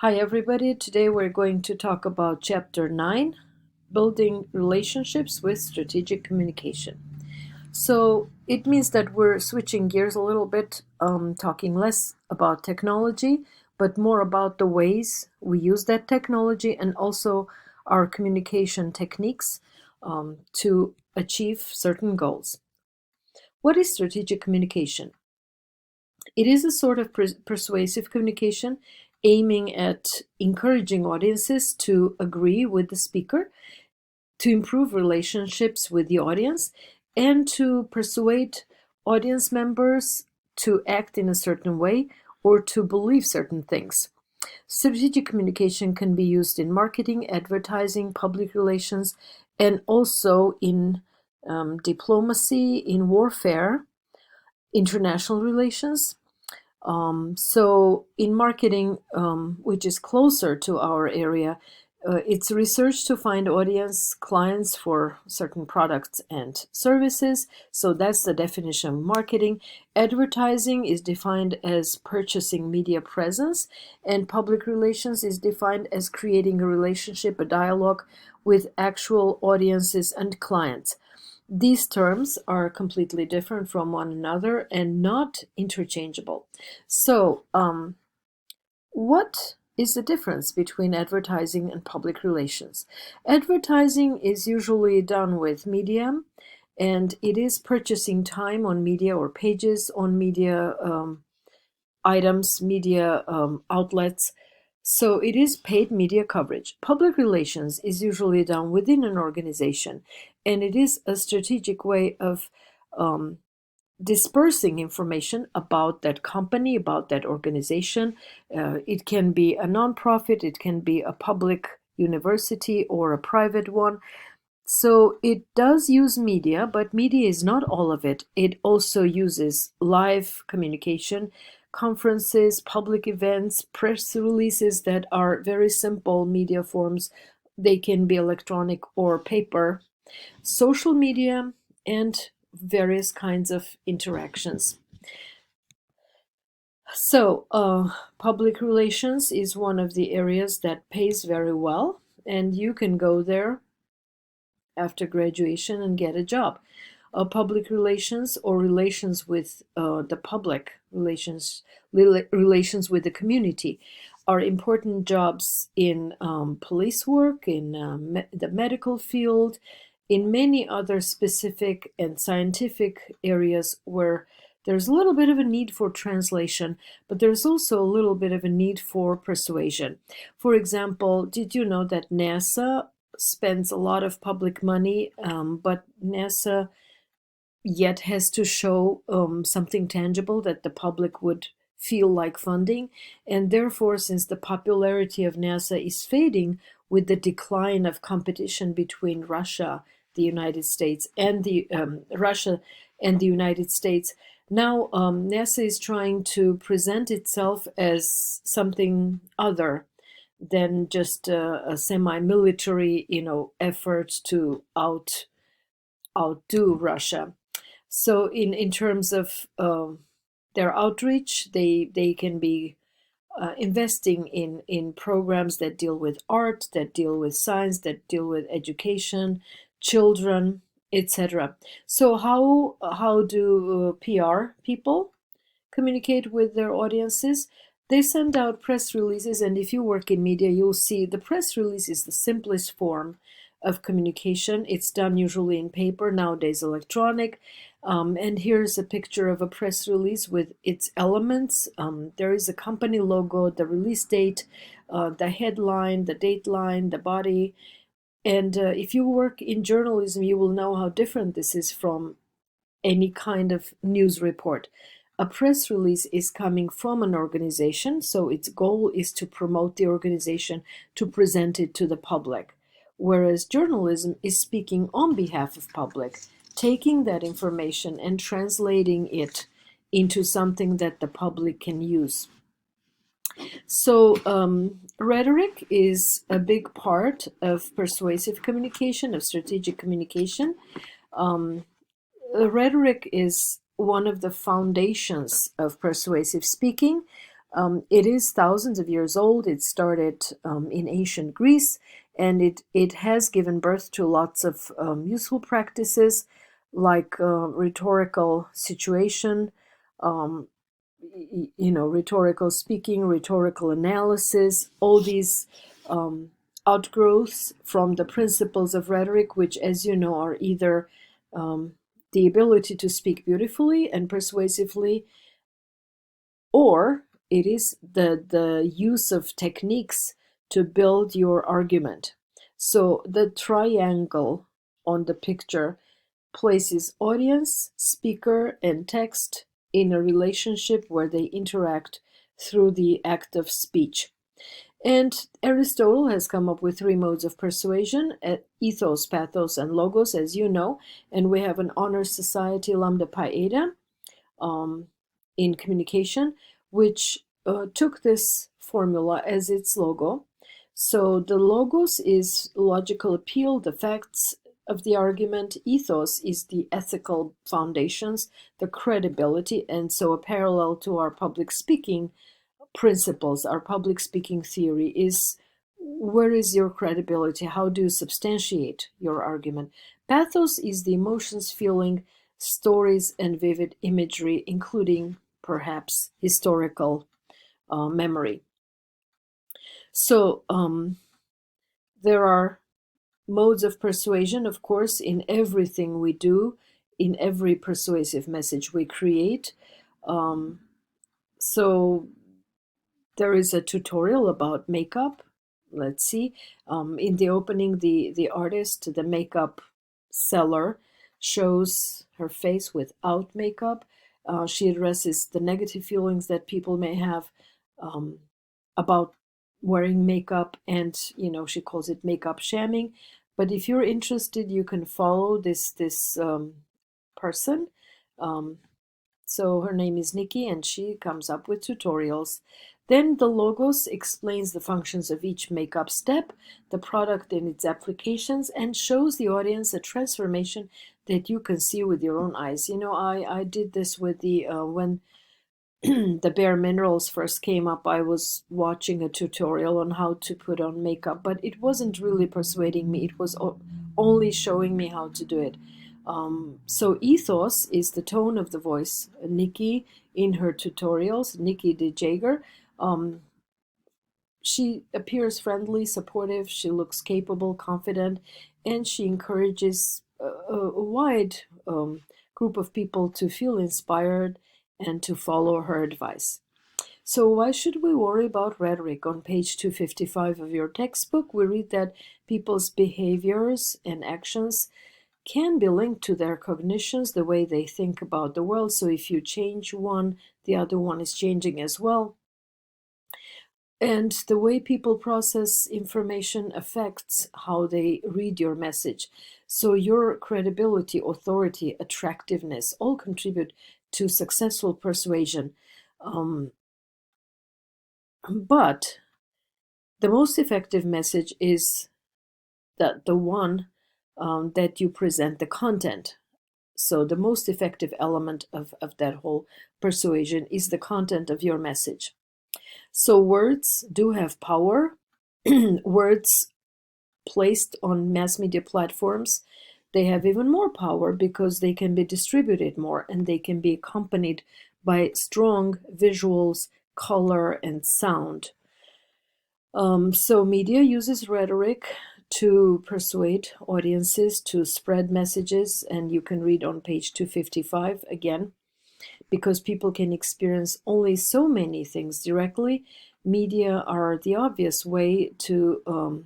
Hi, everybody. Today we're going to talk about Chapter 9, Building Relationships with Strategic Communication. So it means that we're switching gears a little bit, talking less about technology, but more about the ways we use that technology and also our communication techniques to achieve certain goals. What is strategic communication? It is a sort of persuasive communication aiming at encouraging audiences to agree with the speaker, to improve relationships with the audience, and to persuade audience members to act in a certain way or to believe certain things. Strategic communication can be used in marketing, advertising, public relations, and also in diplomacy, in warfare, international relations. So in marketing, which is closer to our area, it's research to find audience clients for certain products and services. So that's the definition of marketing. Advertising is defined as purchasing media presence, and public relations is defined as creating a relationship, a dialogue with actual audiences and clients. These terms are completely different from one another and not interchangeable. So, what is the difference between advertising and public relations? Advertising is usually done with media, and it is purchasing time on media or pages on media items, media outlets. So it is paid media coverage. Public relations is usually done within an organization, and it is a strategic way of um, dispersing information about that company, about that organization. It can be a nonprofit, it can be a public university or a private one. So it does use media, but media is not all of it. It also uses live communication, conferences, public events, press releases that are very simple media forms. They can be electronic or paper, social media, and various kinds of interactions. So, public relations is one of the areas that pays very well, and you can go there after graduation and get a job. Public relations or relations with the public, relations with the community are important jobs in police work, in the medical field, in many other specific and scientific areas where there's a little bit of a need for translation, but there's also a little bit of a need for persuasion. For example, did you know that NASA spends a lot of public money, but NASA yet has to show something tangible that the public would feel like funding. And therefore, since the popularity of NASA is fading with the decline of competition between the United States, and the Russia and the United States, now NASA is trying to present itself as something other than just a semi-military, effort to outdo Russia. So in terms of their outreach, they can be investing in programs that deal with art, that deal with science, that deal with education, children, etc. So how do PR people communicate with their audiences? They send out press releases, and if you work in media, you'll see the press release is the simplest form of communication. It's done usually in paper, nowadays electronic. And here's a picture of a press release with its elements. There is a company logo, the release date, the headline, the dateline, the body. And if you work in journalism, you will know how different this is from any kind of news report. A press release is coming from an organization, so its goal is to promote the organization, to present it to the public. Whereas journalism is speaking on behalf of public, taking that information and translating it into something that the public can use. So, rhetoric is a big part of persuasive communication, of strategic communication. Rhetoric is one of the foundations of persuasive speaking. It is thousands of years old. It started in ancient Greece, and it has given birth to lots of useful practices like rhetorical situation, um, rhetorical speaking, rhetorical analysis, all these um, outgrowths from the principles of rhetoric, which, as you know, are either um, the ability to speak beautifully and persuasively, or it is the use of techniques to build your argument. So the triangle on the picture places audience, speaker, and text in a relationship where they interact through the act of speech. And Aristotle has come up with three modes of persuasion: ethos, pathos, and logos, as you know. And we have an honor society, Lambda Pi Eta, um, in communication, which took this formula as its logo. So the logos is logical appeal, the facts of the argument. Ethos is the ethical foundations, the credibility, and so a parallel to our public speaking principles, our public speaking theory is: where is your credibility? How do you substantiate your argument? Pathos is the emotions, feeling, stories, and vivid imagery, including perhaps historical memory. So there are modes of persuasion, of course, in everything we do, in every persuasive message we create. So there is a tutorial about makeup. Let's see. In the opening, the artist, the makeup seller, shows her face without makeup. She addresses the negative feelings that people may have um, about wearing makeup, and she calls it makeup shamming. But if you're interested, you can follow this person. Um, so her name is Nikki, and she comes up with tutorials. Then the logos explains the functions of each makeup step, the product and its applications, and shows the audience a transformation that you can see with your own eyes. I did this with the when the Bare Minerals first came up. I was watching a tutorial on how to put on makeup, but it wasn't really persuading me. It was only showing me how to do it. So ethos is the tone of the voice. Nikki, in her tutorials, Nikki de Jager, she appears friendly, supportive, she looks capable, confident, and she encourages a wide group of people to feel inspired and to follow her advice. So why should we worry about rhetoric? On page 255 of your textbook, we read that people's behaviors and actions can be linked to their cognitions, the way they think about the world. So if you change one, the other one is changing as well. And the way people process information affects how they read your message. So your credibility, authority, attractiveness all contribute to successful persuasion. But the most effective message is the one that you present the content. So the most effective element of that whole persuasion is the content of your message. So words do have power. Words placed on mass media platforms, they have even more power because they can be distributed more, and they can be accompanied by strong visuals, color, and sound. So media uses rhetoric to persuade audiences to spread messages, and you can read on page 255 again. Because people can experience only so many things directly, media are the obvious way to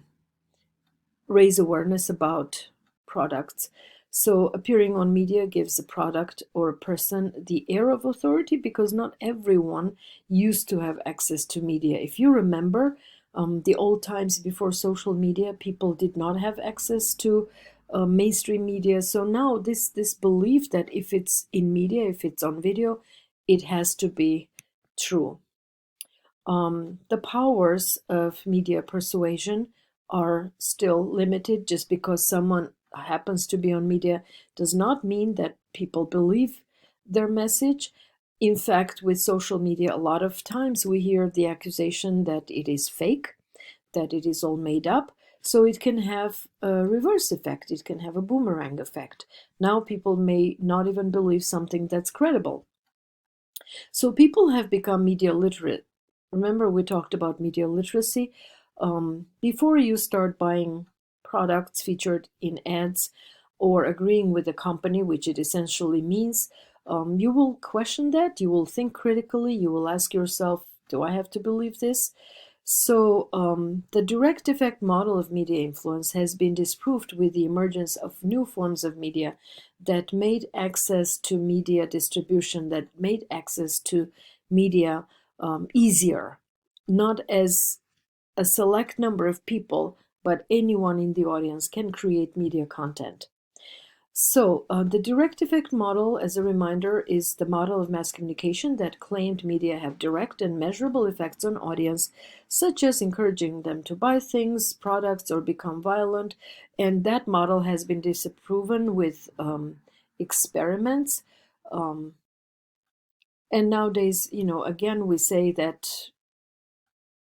raise awareness about products. So appearing on media gives a product or a person the air of authority, because not everyone used to have access to media. If you remember the old times before social media, people did not have access to mainstream media. So now this belief that if it's in media, if it's on video, it has to be true. The powers of media persuasion are still limited. Just because someone happens to be on media does not mean that people believe their message. In fact, with social media, a lot of times we hear the accusation that it is fake, that it is all made up. So it can have a reverse effect, it can have a boomerang effect. Now people may not even believe something that's credible. So people have become media literate. Remember, we talked about media literacy. Before you start buying products featured in ads or agreeing with the company, which it essentially means, you will question that, you will think critically, you will ask yourself, do I have to believe this? So, the direct effect model of media influence has been disproved with the emergence of new forms of media that made access to media distribution, that made access to media easier, not as a select number of people, but anyone in the audience can create media content. So, the direct effect model, as a reminder, is the model of mass communication that claimed media have direct and measurable effects on audience, such as encouraging them to buy things, products, or become violent. And that model has been disproven with experiments. Um, and nowadays, again, we say that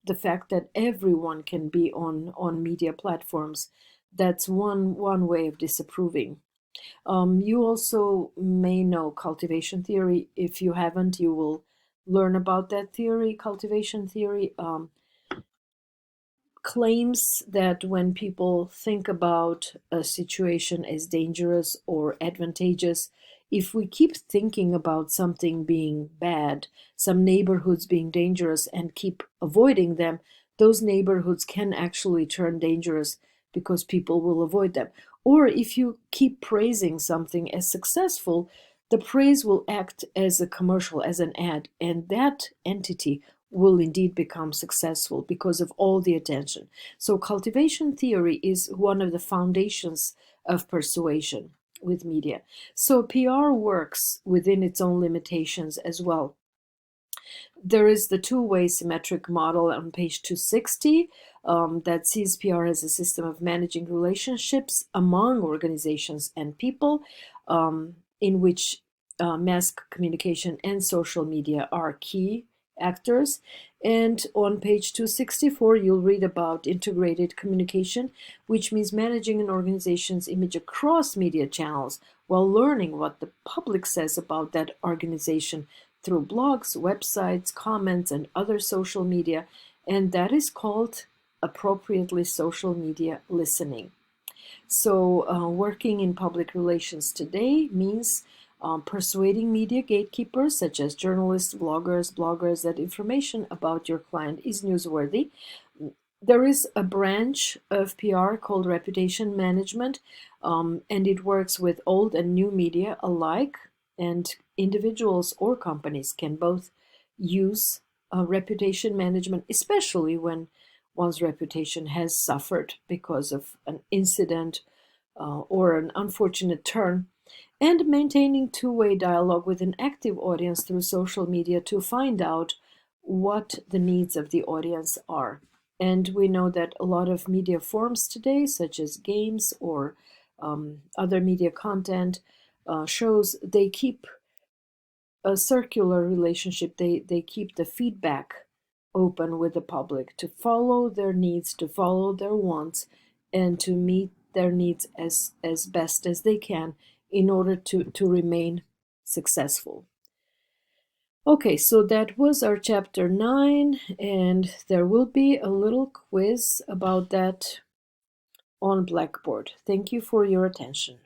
the fact that everyone can be on media platforms, that's one way of disapproving. You also may know cultivation theory. If you haven't, you will learn about that theory. Cultivation theory claims that when people think about a situation as dangerous or advantageous, if we keep thinking about something being bad, some neighborhoods being dangerous, and keep avoiding them, those neighborhoods can actually turn dangerous because people will avoid them. Or if you keep praising something as successful, the praise will act as a commercial, as an ad, and that entity will indeed become successful because of all the attention. So, cultivation theory is one of the foundations of persuasion with media. So, PR works within its own limitations as well. There is the two-way symmetric model on page 260 that sees PR as a system of managing relationships among organizations and people, in which mass communication and social media are key actors. And on page 264, you'll read about integrated communication, which means managing an organization's image across media channels while learning what the public says about that organization through blogs, websites, comments, and other social media. And that is called appropriately social media listening. So, working in public relations today means persuading media gatekeepers such as journalists, bloggers that information about your client is newsworthy. There is a branch of PR called reputation management, and it works with old and new media alike. And individuals or companies can both use reputation management, especially when one's reputation has suffered because of an incident or an unfortunate turn, and maintaining two-way dialogue with an active audience through social media to find out what the needs of the audience are. And we know that a lot of media forms today, such as games or other media content, shows, they keep a circular relationship. They keep the feedback open with the public to follow their needs, to follow their wants, and to meet their needs as best as they can in order to remain successful. Okay, so that was our chapter 9, and there will be a little quiz about that on Blackboard. Thank you for your attention.